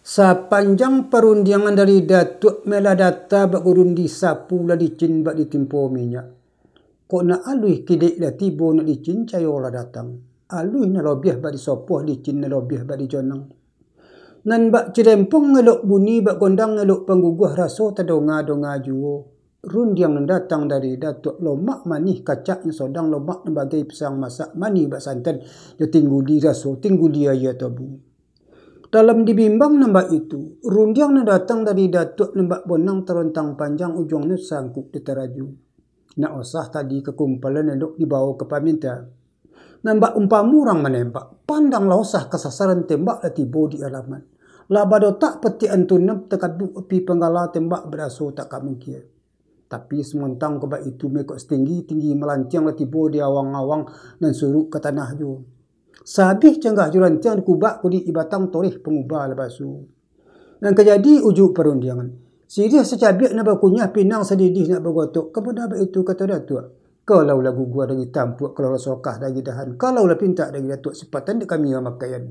Sepanjang perundangan dari Datuk Meladata bak gurundi sapu lah dicin bak ditimpo minyak. Kok nak alui kidek lah tibo nak dicin cayo lah datang. Alui na lobiah bak disopoh dicin na lobiah bak dijonang. Nan bak cirempong ngelok bunyi bak gondang ngelok pengguguh raso tadonga-donga juo. Rundiang nan datang dari Datuk lomak manih kacak yang sodang lomak bagai pisang masak manih bak santan. Dia tinggu di raso, tinggu dia ya tabu. Dalam dibimbang nambah itu, rundiang yang datang dari Datuk nambah bonang terontang panjang ujungnya sangkuk di teraju. Nak usah tadi kekumpulan elok dibawa ke paminta. Nambah umpamu orang menembak, pandanglah usah kesasaran tembak lah tibo di alaman. Labado tak peti antunap tekaduk api penggala tembak beraso tak kamengkia. Tapi sementang kebak itu mekok setinggi-tinggi melancang lah tibo di awang-awang dan suruk ke tanah ju. Sabih canggah juran tiang dikubak kudi ibatang torih pengubah lebasu. Dan kejadi ujuk perundangan. Siriah secabiak nak berkunyah pinang sedidih nak bergotok. Kemudian itu kata Datuk. Kalau lagu gua dari tampuk, kalau sokah dari dahan. Kalau lah pinta dari Datuk sipatan di kami makaian.